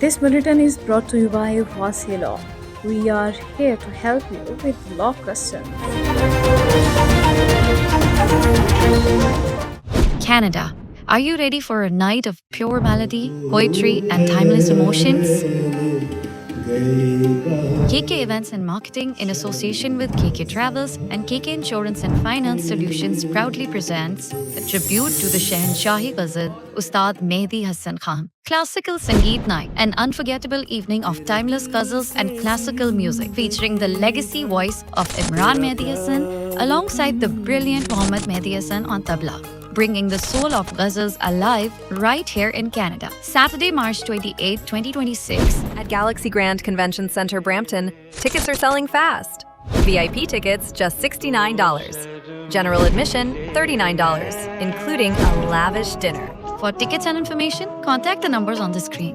This bulletin is brought to you by Wasi Law. We are here to help you with law questions. Canada. Are you ready for a night of pure melody, poetry, and timeless emotions? KK Events and Marketing, in association with KK Travels and KK Insurance and Finance Solutions, proudly presents a tribute to the Shahanshahi Ghazal, Ustad Mehdi Hassan Khan. Classical Sangeet Night, an unforgettable evening of timeless ghazals and classical music, featuring the legacy voice of Imran Mehdi Hassan alongside the brilliant Mohammad Mehdi Hassan on tabla, bringing the soul of ghazals alive right here in Canada. Saturday, March 28, 2026. At Galaxy Grand Convention Center, Brampton, tickets are selling fast. VIP tickets just $69. General admission $39, including a lavish dinner. For tickets and information, contact the numbers on the screen.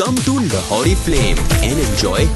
Come to Lahori Flame and enjoy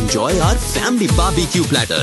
enjoy our family barbecue platter,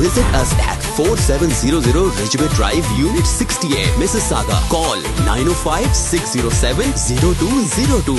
Visit us at 4700 Ridgeway Drive, Unit 68, Mississauga. Call 905-607-0202.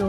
2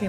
6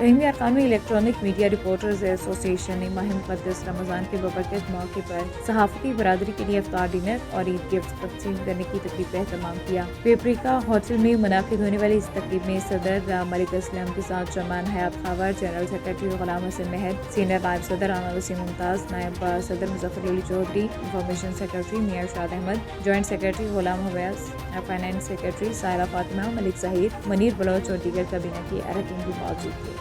رحیمی ارکان میں electronic media reporters ایسوسی ایشن نے ماہ مقدس رمضان کے بابرکت موقع پر صحافتی برادری کے لیے افطار ڈنر اور عید گفٹ تقسیم کرنے کی تقریب کا اہتمام کیا۔ پیپریکا ہوٹل میں منعقد ہونے والی اس تقریب میں صدر ملک اسلم کے ساتھ چرمان حیات خاور، جنرل سیکرٹری غلام حسن مہر، سینئر نائب صدر رانا وسیم ممتاز، نائب صدر مظفر علی چودھری، انفارمیشن سیکرٹری میاں شاد Ahmad, joint secretary Ghulam حویس، finance secretary Saira Fatima, ملک ظہیر، منیر بلوچ اور دیگر کابینہ کے اراکین بھی موجود تھے۔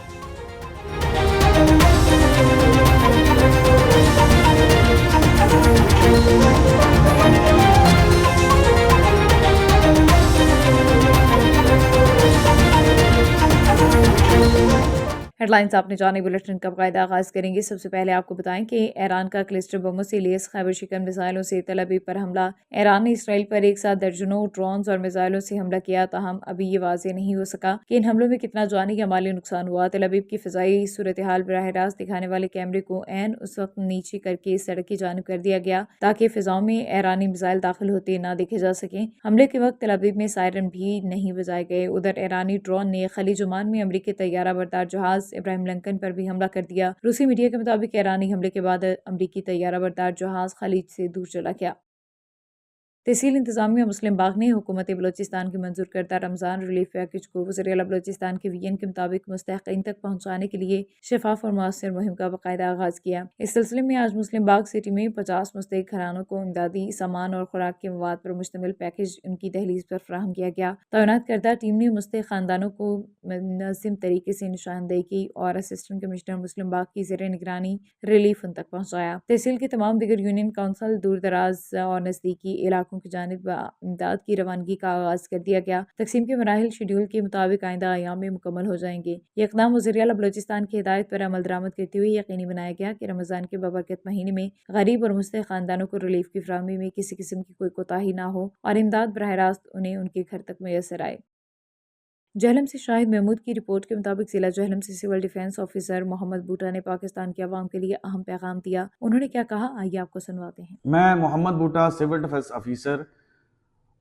ہیڈ لائنز آپ نے جانے بلیٹن کا باقاعدہ آغاز کریں گے۔ سب سے پہلے آپ کو بتائیں کہ ایران کا کلسٹر بموں سے لیس خیبر شکن میزائلوں سے تل ابیب پر حملہ۔ ایران نے اسرائیل پر ایک ساتھ درجنوں ڈرونز اور میزائلوں سے حملہ کیا، تاہم ابھی یہ واضح نہیں ہو سکا کہ ان حملوں میں کتنا جانی یا مالی نقصان ہوا۔ تل ابیب کی فضائی صورتحال براہ راست دکھانے والے کیمرے کو عین اس وقت نیچے کر کے سڑک کی جانب کر دیا گیا تاکہ فضاؤں میں ایرانی میزائل داخل ہوتے نہ دیکھے جا سکیں۔ حملے کے وقت تل ابیب میں سائرن بھی نہیں بجائے گئے۔ ادھر ایرانی ڈرون نے خلیج عمان میں امریکی طیارہ بردار جہاز ابراہیم لنکن پر بھی حملہ کر دیا۔ روسی میڈیا کے مطابق ایرانی حملے کے بعد امریکی طیارہ بردار جہاز خلیج سے دور چلا گیا۔ تحصیل انتظامیہ مسلم باغ نے حکومت بلوچستان کی منظور کردہ رمضان ریلیف پیکج کو وزیر اعلیٰ بلوچستان کے وی این کے مطابق مستحقین تک پہنچانے کے لیے شفاف اور مؤثر مہم کا باقاعدہ آغاز کیا۔ اس سلسلے میں آج مسلم باغ سٹی میں 50 مستحق گھرانوں کو امدادی سامان اور خوراک کے مواد پر مشتمل پیکج ان کی دہلیز پر فراہم کیا گیا۔ تعینات کردہ ٹیم نے مستحق خاندانوں کو منظم طریقے سے نشاندہی کی اور اسسٹنٹ کمشنر مسلم باغ کی زیر نگرانی ریلیف ان تک پہنچایا۔ تحصیل کے تمام دیگر یونین کونسل دور دراز اور نزدیکی علاقوں کی جانب امداد کی روانگی کا آغاز کر دیا گیا۔ تقسیم کے مراحل شیڈول کے مطابق آئندہ ایام میں مکمل ہو جائیں گے۔ یہ اقدام وزیر اعلیٰ بلوچستان کی ہدایت پر عمل درآمد کرتے ہوئے یقینی بنایا گیا کہ رمضان کے بابرکت مہینے میں غریب اور مستحق خاندانوں کو ریلیف کی فراہمی میں کسی قسم کی کوئی کوتاہی نہ ہو اور امداد براہ راست انہیں ان کے گھر تک میسر آئے۔ جہلم سے شاہد محمود کی رپورٹ کے مطابق ضلع جہلم سے سول ڈیفنس آفیسر محمد بوٹا نے پاکستان کی عوام کے لیے اہم پیغام دیا۔ انہوں نے کیا کہا، آئیے آپ کو سنواتے ہیں۔ میں محمد بوٹا سول ڈیفنس آفیسر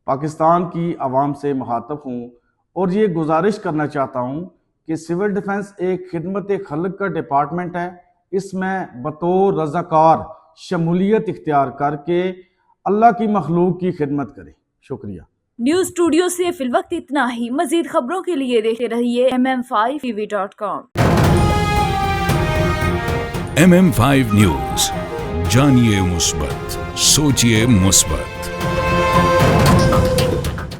پاکستان کی عوام سے مخاطب ہوں اور یہ گزارش کرنا چاہتا ہوں کہ سول ڈیفنس ایک خدمت خلق کا ڈپارٹمنٹ ہے۔ اس میں بطور رضاکار شمولیت اختیار کر کے اللہ کی مخلوق کی خدمت کریں۔ شکریہ۔ نیوز اسٹوڈیو سے فی الوقت اتنا ہی۔ مزید خبروں کے لیے دیکھتے رہیے mm5tv.com۔ MM5 نیوز، جانیے مثبت، سوچیے مثبت۔